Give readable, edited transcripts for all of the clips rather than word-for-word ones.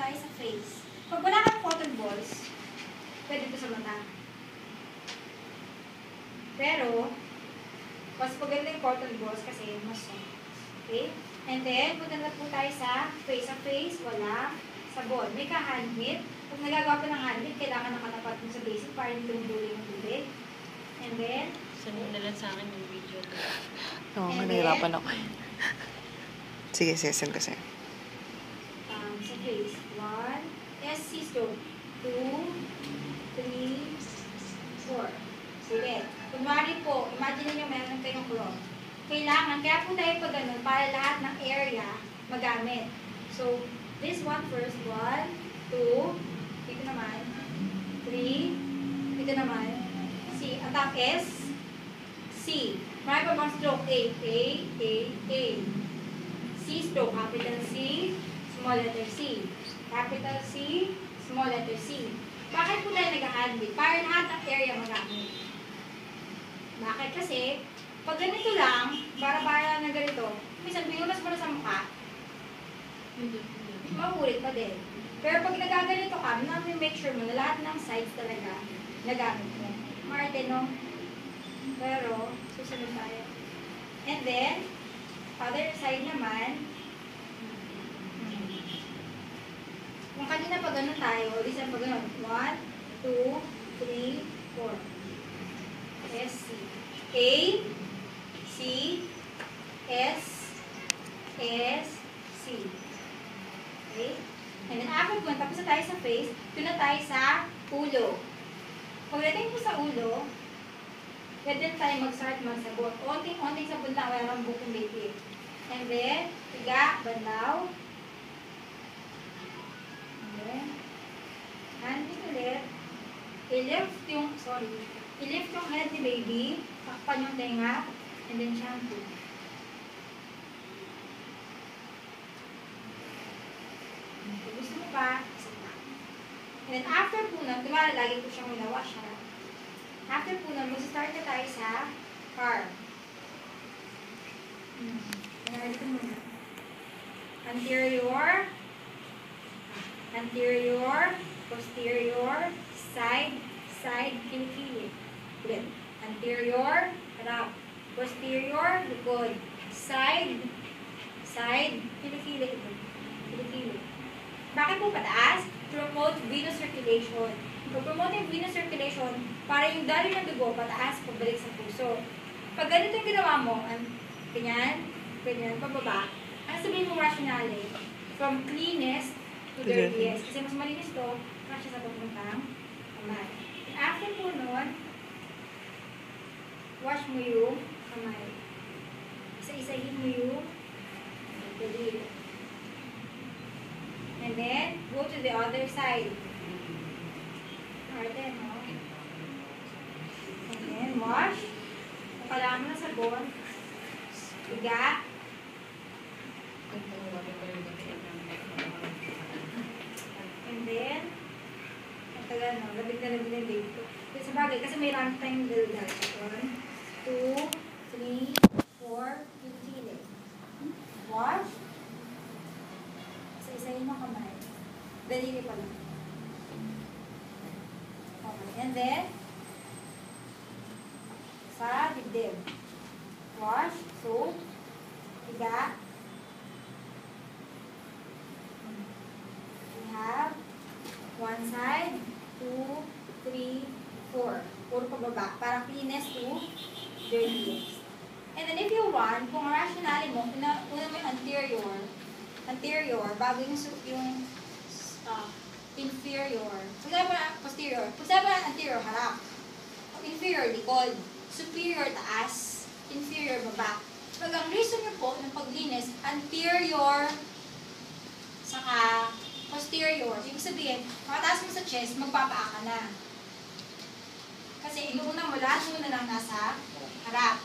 tayo sa face. Pag wala kang cotton balls, pwede ito sa mata. Pero, mas maganda yung cotton balls kasi mas soft. Okay? And then, punta na po tayo sa face. Sa face, wala sabon. May ka-handmade. Pag nagagawa pa ng handmade, kailangan nakatapat mo sa basic para hindi tumutuloy yung tubig. And then, saan na lang sa akin yung video. Oo, nahirapan ako. Sige, send ko sa'yo. Sa face. 1. SC stroke. 2, 3, 4. Ulit. Kunwari po, imagine niyo meron kayong cloth. Kailangan, kaya po tayo pag ganun, para lahat ng area magamit. So, this one first. 1, 2, dito naman. 3, dito naman. C. Ang top S, C. Marami pa bang stroke? A. C stroke. Capital C, small letter C. Capital C, small letter C. Bakit po tayo nag-handmade? Para lahat ng area magamit. Bakit? Kasi, pag ganito lang, bara-bara na ganito, minsan binunas mo na sa mukha, maulit pa din. Pero pag nagaganito ka, make sure mo na lahat ng sides talaga nagamit mo. Marte, no? Pero, susunod tayo. And then, other side naman, kung kanina pag ganun tayo, listen pag ganun, 1, 2, 3, 4. S, C. A, C, S, S, C. Okay? And then after po, tapos na tayo sa face, ito na tayo sa ulo. Pagdating po sa ulo, pwede tayo mag-start magsabot. Onting sabon lang, wala nang bukong baby. And then, tiga, bandaw. And then, handling ulit. I-lift yung head ni baby, takpan yung tenga, and then shampoo. Kung gusto mo pa, isa pa. And then after po nun, kumara lagi po siyang winawash ha. After po nun, mag-start na tayo sa car. Ito muna. Anterior, posterior, side, kilikili. Ulit. Anterior, harap. Posterior, likod. Side, kilikili. Kilikili. Bakit po pataas? Promote venous circulation. Pag-promote yung venous circulation, para yung daloy ng dugo, pataas, pagbalik sa puso. Pag ganito yung ginawa mo, ganyan, pababa, ang sabihin mo rationale, from cleanest to dirtiest. Kasi mas malinis to, kasi sa papuntang kamay. After po nun, wash mo yung kamay. Isa-isahin mo yung daliri. And then, go to the other side. Arte, no? And then, wash. Kung kailangan mo na sabon, higa. And then, matagal no, labig na dito. Sa bagay, kasi may ramp time daldal. 1, 2, 3, 4, 15. Wash. Isa-isahin mo kamay. Daliri pa lang. Okay. And then, sa dibdib. Wash, soap, higa. We have one side, 2, 3, 4. Puro pababa. Parang cleanest to dirtiest. And then if you want, kung rationale mo, una mo yung anterior, bago yung inferior. Kung saan pa posterior. Kung saan pa anterior, harap. Inferior, likod. Superior, taas. Inferior, baba. Pag ang reason nyo po ng paglinis, anterior, saka posterior. Ibig sabihin, makataas mo sa chest, magpapaa ka na. Kasi inuuna mo, lahat muna lang nasa harap.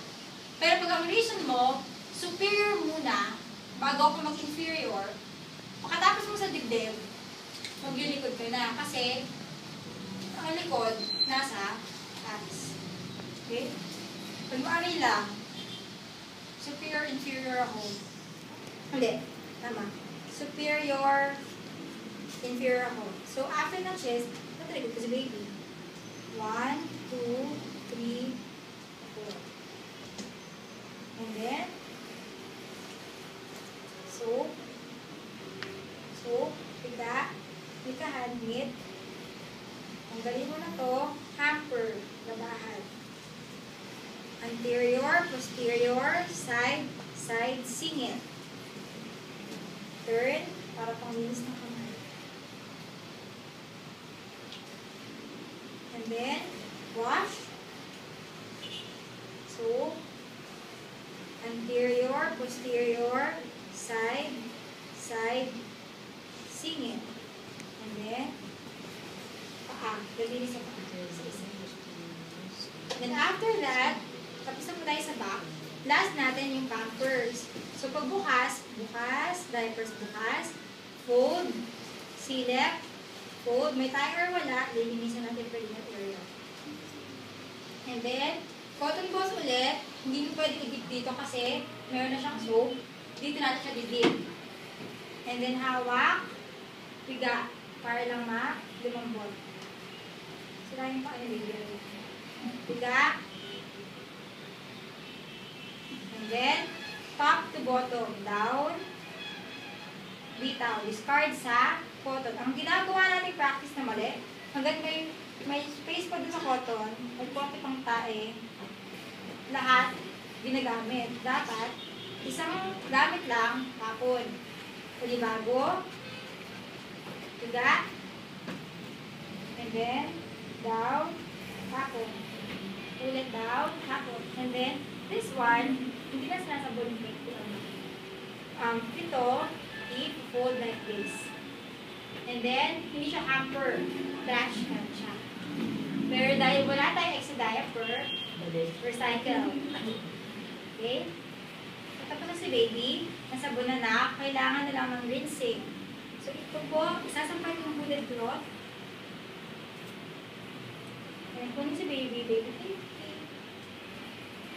Pero pag ang reason mo, superior muna, bago ka mag-inferior, makatapos mo sa dibdib, mag-likod ka na. Kasi, ang likod, nasa taas. Okay? Pag maari lang, superior, inferior ako. Hindi. Tama. Superior, inferior ako. So, after ng chest, tatragot ko si baby. 1, 2, 3, 4. And then, so, pika, handmit. Tanggalin mo na to, hamper, labahan. Anterior, posterior, side, singit. Turn, para pang linis ng kamay. And then, wash. So, anterior, posterior, side, singit. And then, paa. Galinis sa paa. Then after that, tapos na po tayo sa back. Last natin yung pampers. So pag bukas, diapers bukas, fold, silip, fold, may tie or wala, lilinisan natin pregnant area. And then, cotton balls ulit, hindi mo pwede idip dito kasi meron na siyang soap. Dito natin siya didip. And then hawak, piga, para lang lumambot. Sirahin pa ano video. Piga. And then, top to bottom, down, bitaw, discard sa cotton. Ang ginagawa natin practice na mali, hanggang may space pa dun sa cotton, may konti pang tae, lahat ginagamit. Dapat, isang gamit lang, tapon. Palibago, piga, and then, down, tapon. Ulit down, tapon. And then, this one, hindi na sinasabon yung ito, i-fold like this. And then, hindi siya hamper. Dash na siya. Pero dahil wala tayong extra diaper, recycle. Okay? Tapos na si baby, nasabon na, kailangan na lang ng rinsing. So, ito po, isasampay ko ng hooded cloth. And kunin si baby,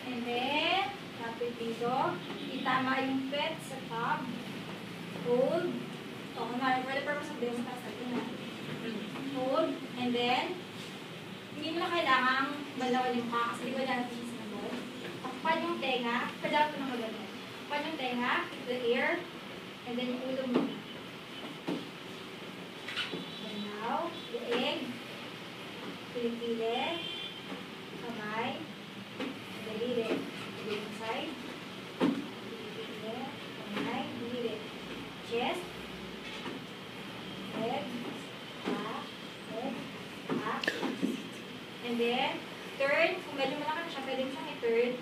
and then, tapos dito, itama yung pet sa top, hold, o kunwari, for the purpose of this, hold, and then, hindi mo na kailangang balawan yung mukha kasi di ba natin sinabot. Takpan yung tenga, kailangan ko na magano. Takpan yung tenga, the ear, and then yung ulo mo. And now, the egg, pilit-pilit, kamay, daliri, daliri side, pilit-pilit, kamay, daliri, chest, head, back, and then, turn, kung medyo malaki siya, pwede mo siyang i-turn.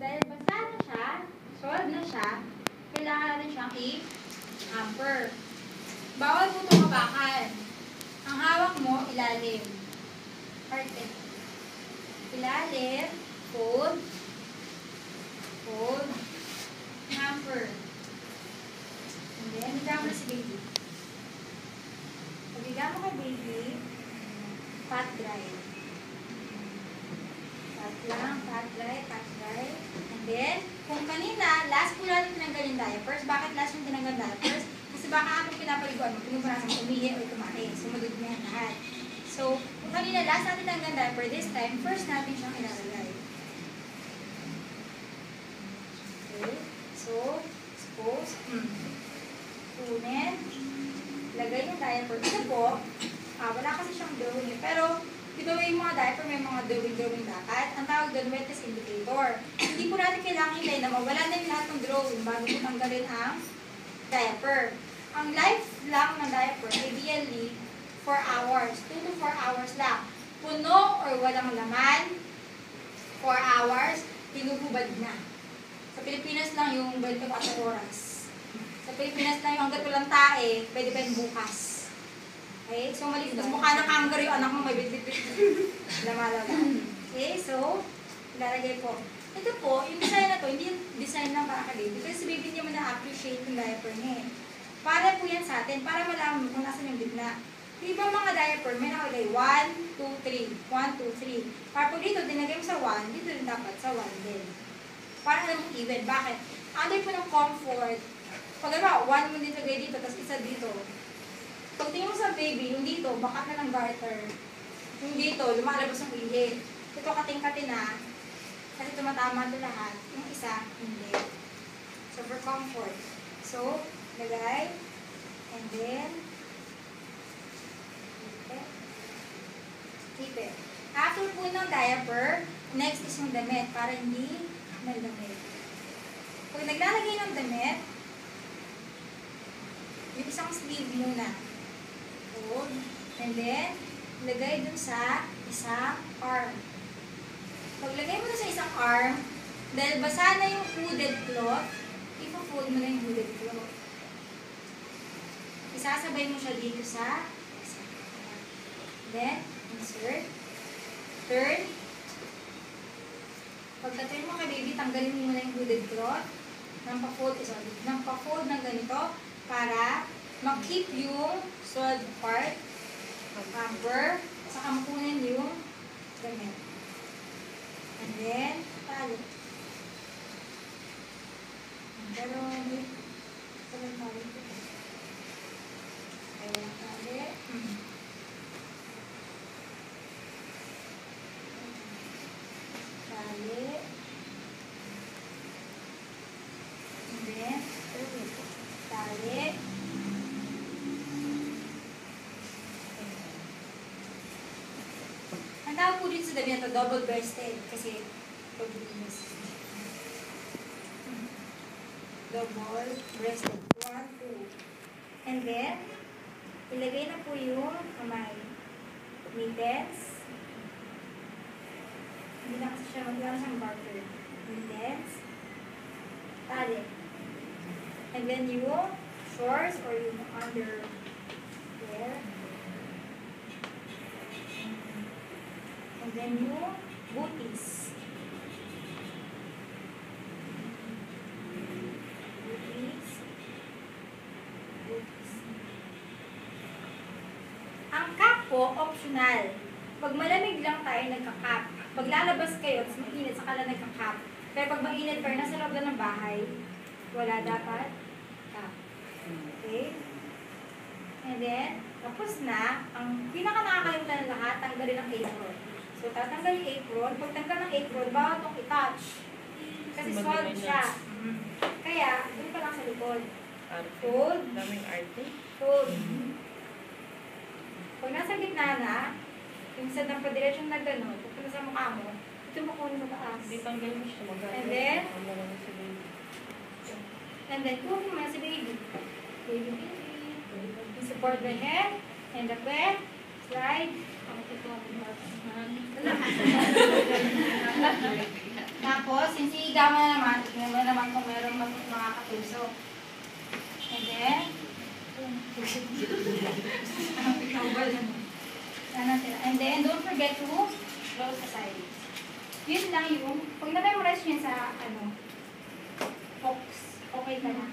Dahil basa na siya, solid na siya, kailangan natin siyang i-hamper. Bawal po itong habakan. Ang hawak mo, ilalim. Parte. Ilalim, fold, fold, hamper. And then, higa mo na si baby. Pag higa mo kay baby, pat dry. Pat lang, pat dry, pat dry. And then, kung kanina, last po natin tinanggal yung diapers. Bakit last yung tinanggal diapers? Kasi baka habang pinapaliguan mo, pinuparasan mo umihi o tumae. Sumunod na yan lahat. So, kung kanina, last natin tinanggal diaper, this time, first natin siyang ilalagay. Okay. So, expose. Kunin. Lagay yung diaper. Ito po, wala kasi siyang drawing. Pero, ito yung mga diaper, may mga drawing dapat. Ang tawag doon, wetness indicator. Hindi po natin kailangan hintayin na mawala na yung lahat ng drawing bago po tanggalin ang diaper. Ang life lang ng diaper, ideally, 4 hours. 2 to 4 hours lang. Puno or walang laman, 4 hours, hinububad na. Sa Pilipinas lang yung 24 oras. Sa Pilipinas lang yung hanggat walang tae, pwede pa yung bukas. Okay? So, maliit. Tapos mukha ng kangaroo yung anak mo, may bit-bit-bit. Lamalaga. Okay? So, ilalagay po. Ito po, yung design na to, hindi yung design lang para kay baby. Kasi si baby niya mo na-appreciate yung diaper niya eh. Para po yan sa atin, para malaman mo kung nasan yung gitna. Yung ibang mga diaper, may nakalagay 1, 2, 3, 1, 2, 3. Para po dito, dinagay mo sa 1, dito rin dapat sa 1 din. Para alam mo even. Bakit? Under po ng comfort. Pag ano, 1 mo dito lagay dito, tapos isa dito. Pag tingin mo sa baby, yung dito, baka na ng garter. Yung dito, lumalabas ng ihi. Ito kating-kati na. Kasi tumatama ito lahat. Yung isa, hindi. So, for comfort. So, lagay. And then, keep it. After po ng diaper, next is yung damit para hindi magdamit. Pag naglalagay ng damit, yung isang sleeve muna. Hold. And then, lagay dun sa isang arm. Paglagay mo na sa isang arm, dahil basa na yung hooded cloth, ipo-fold mo na yung hooded cloth. Isasabay mo siya dito sa isang arm. Then, insert. Turn. Pagka-turn mo kay baby, tanggalin mo muna yung hooded cloth. Nang pa-fold ng ganito para ma-keep yung solid part, cover, saka makunin yung damit. And then, tali. Pero, walang tali. Ay, walang tali. Tali. And then, tali. Ang tawag po dito sa damit na double-breasted kasi pag-linis. Double-breasted. 1, 2. And then, ilagay na po yung kamay. Mittens. Hindi na kasi siya, magkakaroon siyang garter. Mittens. Tali. And then yung shorts or yung underwear. And then yung booties. Booties. Ang cap po, optional. Pag malamig lang tayo, nagka-cap. Pag lalabas kayo, tapos mainit, saka lang nagka-cap. Pero pag mainit pero nasa loob lang ng bahay, wala dapat cap. Okay? And then, tapos na, ang pinaka-nakakalimutan ng lahat, tanggalin ang apron. So, tatanggal yung apron. Pag tanggal ng apron, bawal itong i-touch. Kasi solid siya. Kaya, doon ka lang sa likod. Fold. Daming arte. Fold. Pag nasa gitna na, yung sa napadiretsyong na gano'n, pag sa mukha mo, ito mo kunin sa taas. Hindi tanggal mo siya mag-arte. And then, kunin mo na si baby. Baby. Support the head and the back. Slide. Tapos, sisiga mo na naman. Tignan mo naman kung meron makakatuso. And then, and then, don't forget to close the sides. Yun lang yung, pag na-memorize nyo sa, box, okay ka na.